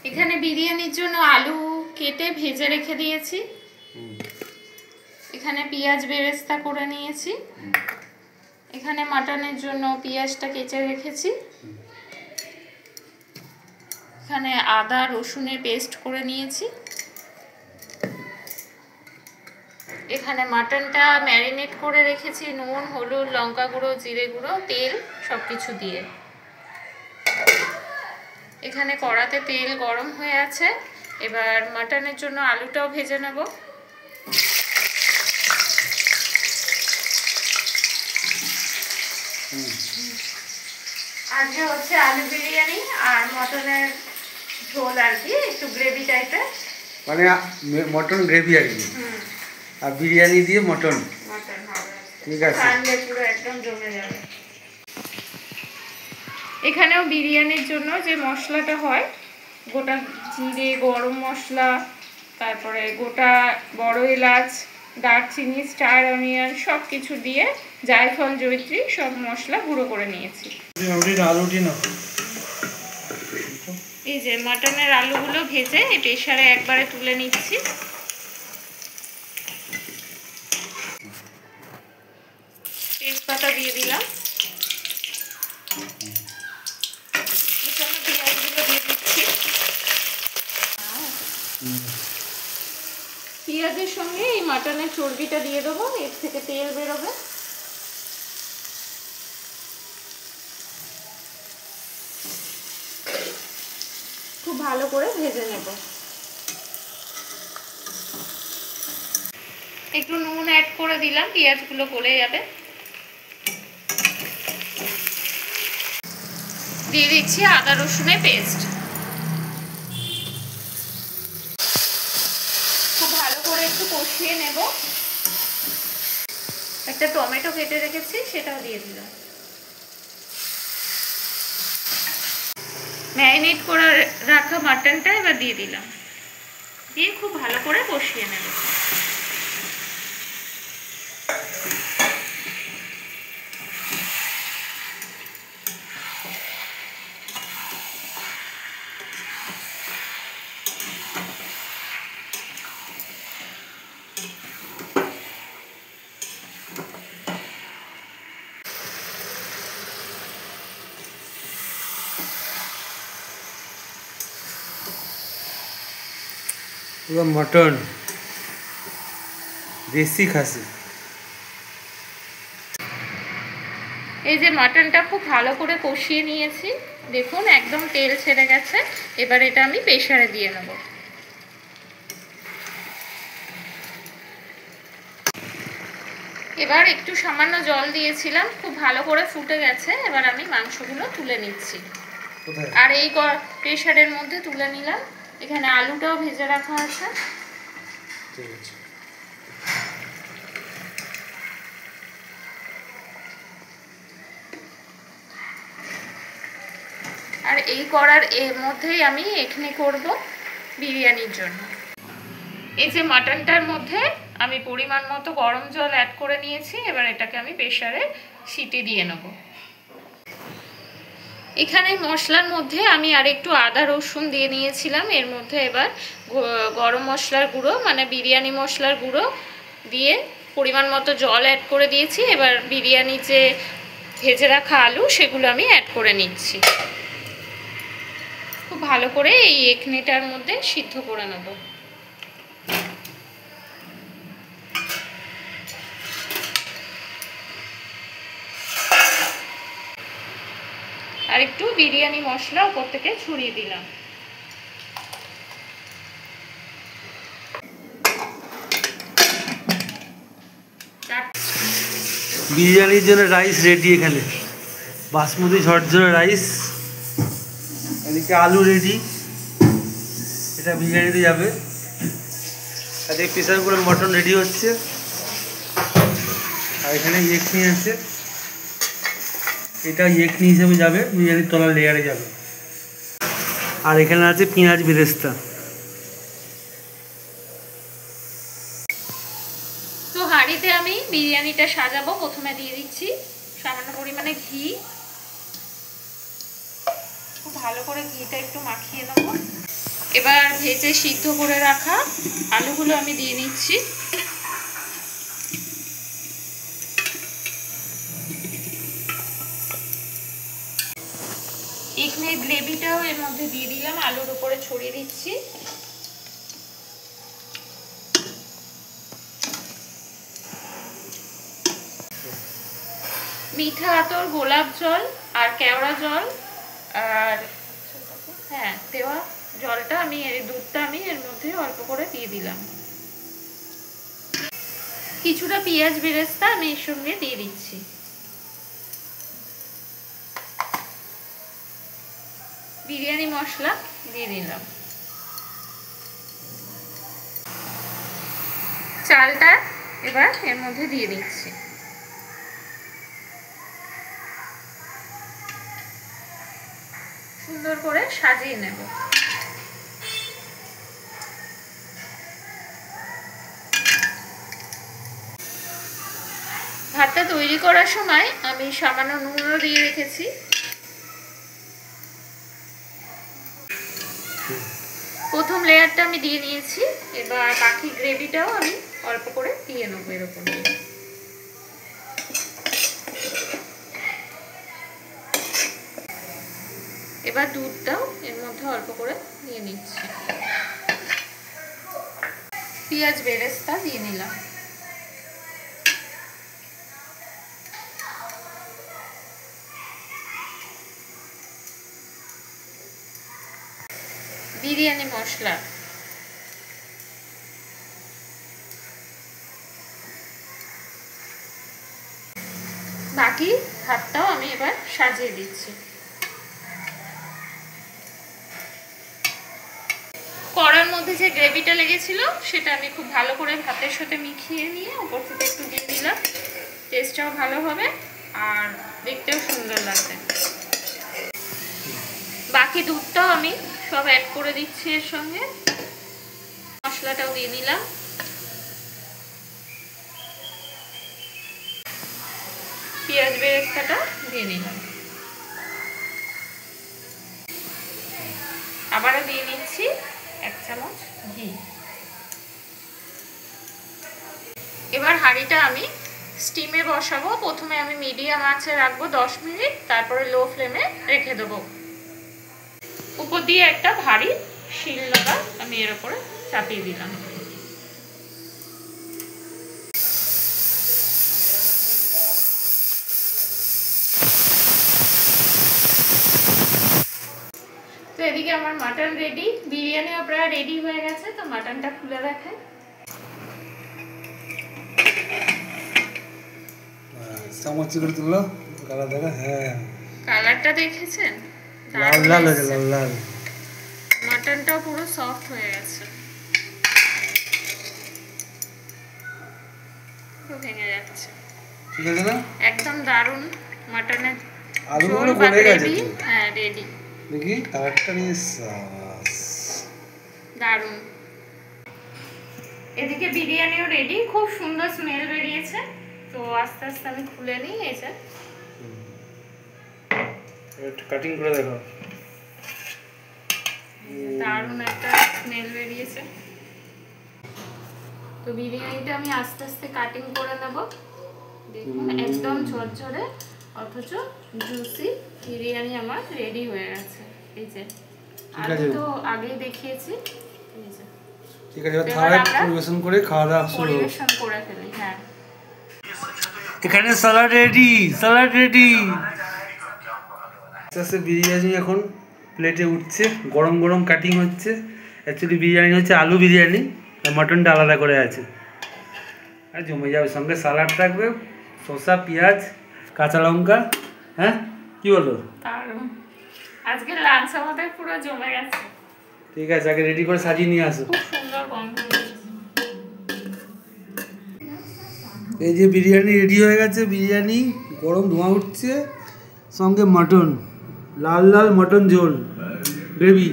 এখানে বিরিয়ানির জন্য আলু কেটে ভেজে রেখে দিয়েছি। এখানে পেঁয়াজ বেরেস্তা করে নিয়েছি। এখানে মাটনের জন্য পেঁয়াজটা কেটে রেখেছি। এখানে আদা রসুনের পেস্ট করে নিয়েছি। এখানে মাটনটা ম্যারিনেট করে রেখেছি নুন, হলুদ, লঙ্কা গুঁড়ো, জিরে গুঁড়ো, তেল সবকিছু দিয়ে। এখানে কড়াতে তেল গরম হয়ে আছে। এবার মাটনের জন্য আলুটাও ভেজে নেব। আজকে হচ্ছে আলু বিরিয়ানি আর মটনের ঝোল আর কি, একটু গ্রেভি টাইপের, মানে মটন গ্রেভি আর কি। আর বিরিয়ানি দিয়ে মটন হবে। ঠিক আছে, পুরো একদম জমে যাবে। এখানেও বিরিয়ানির জন্য যে মশলাটা হয়, গোটা জিরে, গরম মশলা, তারপরে গোটা বড় এলাচ, দারচিনি, স্টার অনিয়ন সব কিছু দিয়ে জায়ফল, জয়িত্রী সব মশলা গুঁড়ো করে নিয়েছি। এই যে মাটনের আলুগুলো ভেজে এই প্রেসারে একবারে তুলে নিচ্ছি। তেজপাতা দিয়ে দিলাম। পেঁয়াজগুলো দিয়ে দিচ্ছি। পেঁয়াজের সঙ্গে এই মাটনের চর্বিটা দিয়ে দেবো, এর থেকে তেল বেরোবে। খুব ভালো করে ভেজে নেব। একটু নুন অ্যাড করে দিলাম, পেঁয়াজগুলো গলে যাবে। দিয়ে দিচ্ছি আদা রসুনের পেস্ট। খুব ভালো করে একটু কষিয়ে নেব। একটা টমেটো কেটে রেখেছি, সেটাও দিয়ে দিলাম। ম্যারিনেট করে রাখা মাটনটা এবার দিয়ে দিলাম, দিয়ে খুব ভালো করে কষিয়ে নেব। পুরো মটন দেশি খাসি। এই যে মাটনটা খুব ভালো করে কষিয়ে নিয়েছি, দেখুন একদম তেল ছেড়ে গেছে। এবার এটা আমি প্রেসারে দিয়ে নেব। এবার একটু সামান্য জল দিয়েছিলাম, খুব ভালো করে ফুটে গেছে। এবার আমি মাংসগুলো তুলে নিচ্ছি, আর এই প্রেসারের মধ্যে তুলে নিলাম। এখানে আলুটাও ভেজে রাখা আছে। আর এই করার এর মধ্যেই আমি এখানে করব বিরিয়ানির জন্য। এই যে মাটনটার মধ্যে আমি পরিমাণ মতো গরম জল অ্যাড করে নিয়েছি। এবার এটাকে আমি প্রেসারে সিটি দিয়ে নেব। এখানে মশলার মধ্যে আমি আর একটু আদা রসুন দিয়ে নিয়েছিলাম। এর মধ্যে এবার গরম মশলার গুঁড়ো, মানে বিরিয়ানি মশলার গুঁড়ো দিয়ে পরিমাণ মতো জল অ্যাড করে দিয়েছি। এবার বিরিয়ানি যে ভেজে রাখা আলু, সেগুলো আমি অ্যাড করে নিচ্ছি। খুব ভালো করে এই এখনিটার মধ্যে সিদ্ধ করে নেব। আর একটু বিরিয়ানি মশলা উপর থেকে ছড়িয়ে দিলাম। বিরিয়ানির জন্য রাইস রেডি। এখানে বাসমতি ঝরঝরে রাইস, এদিকে আলু রেডি, এটা বিরিয়ানিতে যাবে। আর এই প্রেসার করে মটন রেডি হচ্ছে। আর এখানে ইয়েকনি আছে, এটা ইয়েকনি হিসেবে যাবে, বিরিয়ানির তলার লেয়ারে যাবে। আর এখানে আছে পেঁয়াজ বেরেস্তা। তো হাঁড়িতে আমি বিরিয়ানিটা সাজাবো। প্রথমে দিয়ে দিচ্ছি সামান্য পরিমাণে ঘি। খুব ভালো করে ঘিটা একটু মাখিয়ে নেব। এবার ভেজে সিদ্ধ করে রাখা আলুগুলো আমি দিয়ে নিচ্ছি। এখানে গ্রেভিটাও এর মধ্যে দিয়ে দিলাম, আলুর উপরে ছড়িয়ে দিচ্ছি। মিঠা আতর, গোলাপ জল আর কেওড়া জল আর দেওয়া জলটা আমি দুধটা আমি এর মধ্যে অল্প করে দিয়ে দিলাম। কিছুটা পেঁয়াজ বেরেস্তা আমি এর সঙ্গে দিয়ে দিচ্ছি। বিরিয়ানি মশলা দিয়ে দিলাম। চালটা এবার এর মধ্যে দিয়ে দিচ্ছি। সুন্দর করে সাজিয়ে নেব। ভাতটা তৈরি করার সময় আমি সামান্য নুনও দিয়ে রেখেছি। প্রথম লেয়ারটা আমি দিয়ে নিয়েছি, এবার বাকি গ্রেভিটাও আমি অল্প করে দিয়ে নেবো এরকম। এবার দুধটাও এর মধ্যে অল্প করে দিয়ে নিচ্ছি। পেঁয়াজ বেরেস্তা দিয়ে নিলাম। বিরিয়ানি মশলা, বাকি ভাতটাও আমি এবার সাজিয়ে দিচ্ছি। কড়ার মধ্যে যে গ্রেভিটা লেগেছিল সেটা আমি খুব ভালো করে ভাতের সাথে মিশিয়ে নিয়ে উপর থেকে একটু দিয়ে দিলাম। টেস্টটাও ভালো হবে আর দেখতেও সুন্দর লাগবে। বাকি দুধটাও আমি সব অ্যাড করে দিচ্ছি এর সঙ্গে। মশলাটাও দিয়ে নিলাম। পেঁয়াজ বেরেস্তাটা দিয়ে নিলাম। আবারও দিয়ে নিচ্ছি 1 চামচ ঘি। এবার হাঁড়িটা আমি স্টিমে বসাবো। প্রথমে আমি মিডিয়াম আঁচে রাখবো 10 মিনিট, তারপরে লো ফ্লেমে রেখে দেবো। উপর দিয়ে একটা ভারী শিলনোড়া আমি এর উপরে চাপিয়ে দিলাম। তো এদিকে আমার মাটন রেডি, বিরিয়ানিও প্রায় রেডি হয়ে গেছে। তো মাটনটা খুলে দেখাই। চামচ করে তুললো, কালার দেখা। হ্যাঁ, কালারটা দেখেছেন? লাল লাল হয়েছে, লাল লাল। মাটনটাও পুরো সফট হয়ে গেছে, পুরো ভেঙে যাচ্ছে। ঠিক আছে না? একদম দারুণ মাটনের আলুগুলো গলে গেছে। হ্যাঁ, রেডি। দেখি কালারটা নিয়ে দারুণ। এদিকে বিরিয়ানিও রেডি, খুব সুন্দর স্মেল বেরিয়েছে। তো আস্তে আস্তে আমি খুলে নিই। এই যে কাটিং করে দেখো, দারুণ একটা স্মেল বেরিয়েছে। তো বিরিয়ানিটা আমি আস্তে আস্তে কাটিং করে নেব। দেখুন একদম ঝরঝরে অথচ জুসি বিরিয়ানি আমার রেডি হয়ে গেছে। এই যে আলু তো আগেই দেখিয়েছি। এই যে ঠিক আছে, থালায় পরিবেশন করে খাওয়া দাওয়া শুরু। পরিবেশন করে ফেলি। হ্যাঁ, এখানে স্যালাড রেডি, স্যালাড রেডি। আস্তে আস্তে বিরিয়ানি এখন প্লেটে উঠছে, গরম গরম কাটিং হচ্ছে। অ্যাকচুয়ালি বিরিয়ানি হচ্ছে আলু বিরিয়ানি, আর মাটনটা আলাদা করে আছে। আর জমে যাবে, সঙ্গে স্যালাড থাকবে, শসা, পেঁয়াজ, কাঁচা লঙ্কা। হ্যাঁ, কি বলো? আজকে লাঞ্চ আমাদের পুরো জমে গেছে। ঠিক আছে, আগে রেডি করে সাজিয়ে নিয়ে আসো। খুব সুন্দর গন্ধ। এই যে বিরিয়ানি রেডি হয়ে গেছে, বিরিয়ানি গরম ধোঁয়া উঠছে, সঙ্গে মাটন, লাল লাল মটন ঝোল, গ্রেভি,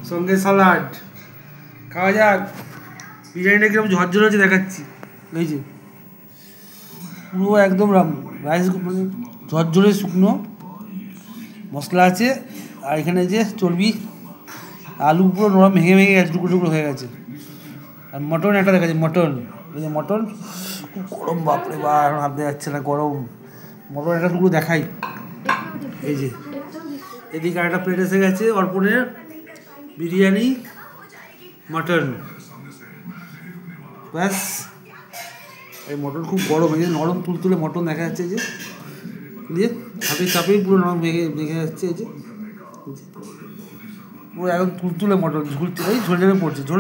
সঙ্গে স্যালাড। খাওয়া যাক। বিরিয়ানিটা কিরকম ঝরঝরে হচ্ছে দেখাচ্ছি। এই যে পুরো একদম রাইস মানে ঝরঝরে শুকনো, মশলা আছে, আর এখানে যে চর্বি আলু পুরো নরম ভেঙে ভেঙে গেছে, টুকরো টুকরো হয়ে গেছে। আর মটন একটা দেখা যাচ্ছে, মটন, এই যে মটন খুব গরম, বাপরে বা ভাবতে যাচ্ছে না গরম। মটন একটা টুকরো দেখাই, এই যে এদিকে একটা প্লেট এসে গেছে অর্পণের বিরিয়ানি মটন, ব্যাস। এই মটন খুব গরম, এই যে নরম তুলতুলে মটন দেখা যাচ্ছে, এই যে দিয়ে হাতে চাপেই পুরো নরম ভেঙে ভেঙে যাচ্ছে, এই যে পুরো একদম তুলতুলে মটন, ঝুলছে, এই ঝরে ঝরে পড়ছে, ঝরে